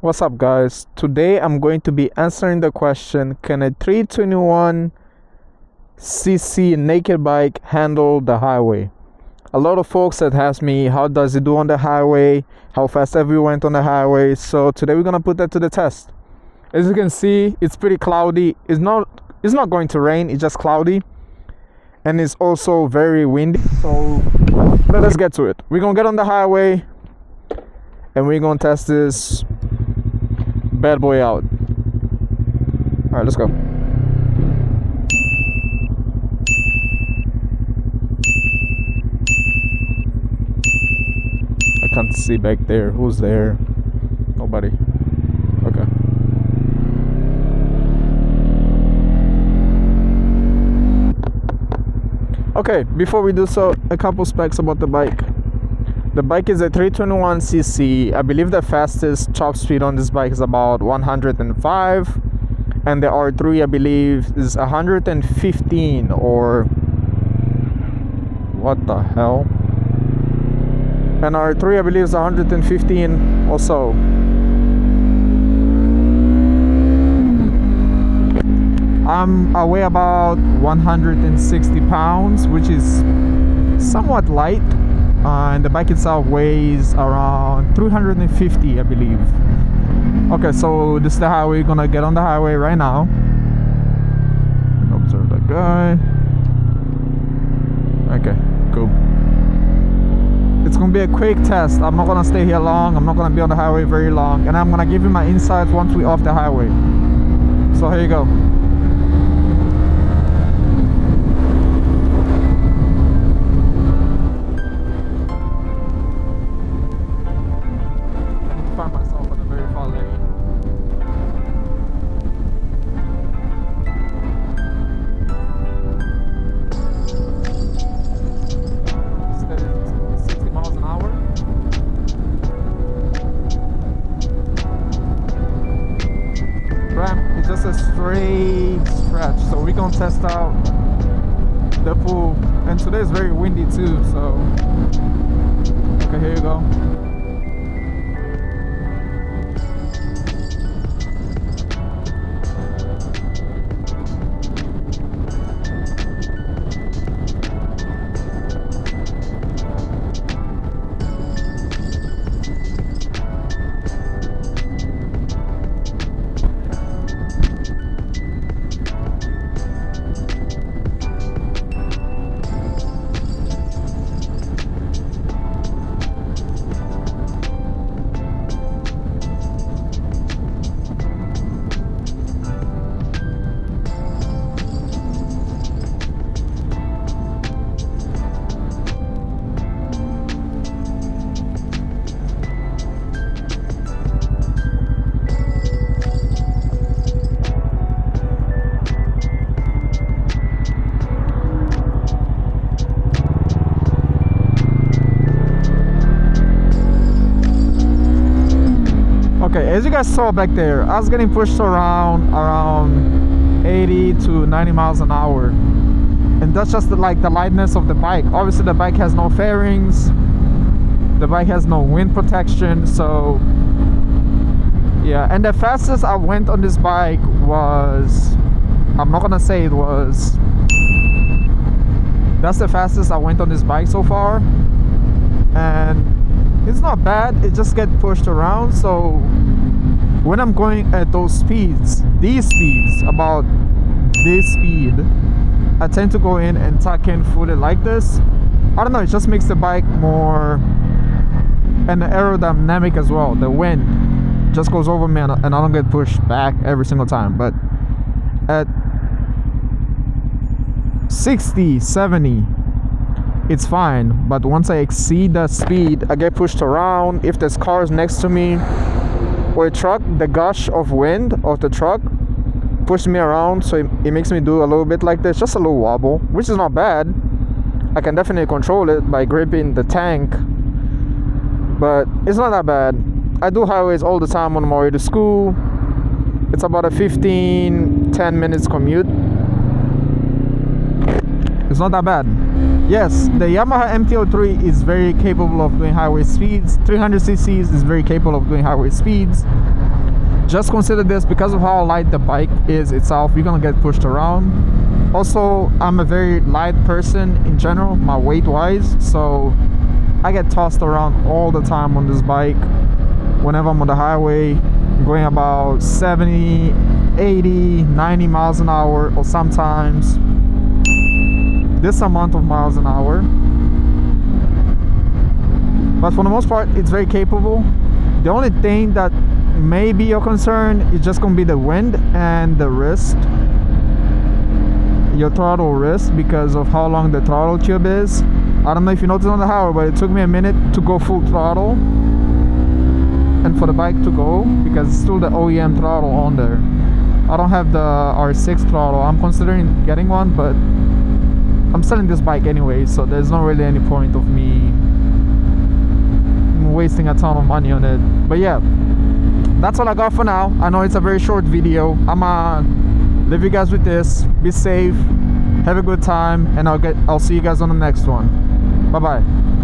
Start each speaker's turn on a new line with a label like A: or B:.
A: What's up, guys? Today I'm going to be answering the question, can a 321cc naked bike handle the highway? A lot of folks that ask me, how does it do on the highway? How fast have you went on the highway? So today we're gonna put that to the test. As you can see, it's pretty cloudy. It's not going to rain, it's just cloudy. And it's also very windy. So let's get to it. We're gonna get on the highway and we're gonna test this bad boy out. All right, let's go. I can't see back there. Who's there? Nobody. Okay. Okay, before we do so, a couple specs about the bike. The bike is a 321cc. I believe the fastest top speed on this bike is about 105, and the R3 I believe is 115, or what the hell? And R3 I believe is 115 or so. I weigh about 160 pounds, which is somewhat light. And the bike itself weighs around 350, I believe. Okay, so this is the highway. We're gonna get on the highway right now. Observe that guy. Okay, cool. It's gonna be a quick test. I'm not gonna stay here long. I'm not gonna be on the highway very long, and I'm gonna give you my insights once we're off the highway. So here you go. Find myself on a very far lane. Steady 60 miles an hour. Ramp is just a straight stretch, so we're gonna test out the pool. And today is very windy too, so okay, here you go. Okay, as you guys saw back there, I was getting pushed around 80 to 90 miles an hour, and that's just the lightness of the bike. Obviously the bike has no fairings, the bike has no wind protection, so yeah. And the fastest I went on this bike was, I'm not gonna say it was, that's the fastest I went on this bike so far, and it's not bad. It just gets pushed around. So when I'm going at those speeds, about this speed, I tend to go in and tuck in footed like this. I don't know, it just makes the bike more, and aerodynamic as well. The wind just goes over me and I don't get pushed back every single time. But at 60, 70, it's fine, but once I exceed that speed, I get pushed around. If there's cars next to me or a truck, the gush of wind of the truck pushes me around, so it makes me do a little bit like this, just a little wobble, which is not bad. I can definitely control it by gripping the tank, but it's not that bad. I do highways all the time on my way to school. It's about a 10 minutes commute. It's not that bad. Yes, the Yamaha MT-03 is very capable of doing highway speeds. 300 cc's is very capable of doing highway speeds. just consider this, because of how light the bike is itself, you're gonna get pushed around. Also, I'm a very light person in general, my weight wise, so I get tossed around all the time on this bike. Whenever I'm on the highway, going about 70, 80, 90 miles an hour, or sometimes this amount of miles an hour. But for the most part, it's very capable. The only thing that may be your concern is just gonna be the wind and the wrist, your throttle wrist, because of how long the throttle tube is. I don't know if you noticed on the highway, but it took me a minute to go full throttle and for the bike to go, because it's still the OEM throttle on there. I don't have the R6 throttle. I'm considering getting one, but I'm selling this bike anyway, so there's not really any point of me wasting a ton of money on it. But yeah, that's all I got for now. I know it's a very short video. I'ma leave you guys with this. Be safe, have a good time, and I'll see you guys on the next one. Bye bye.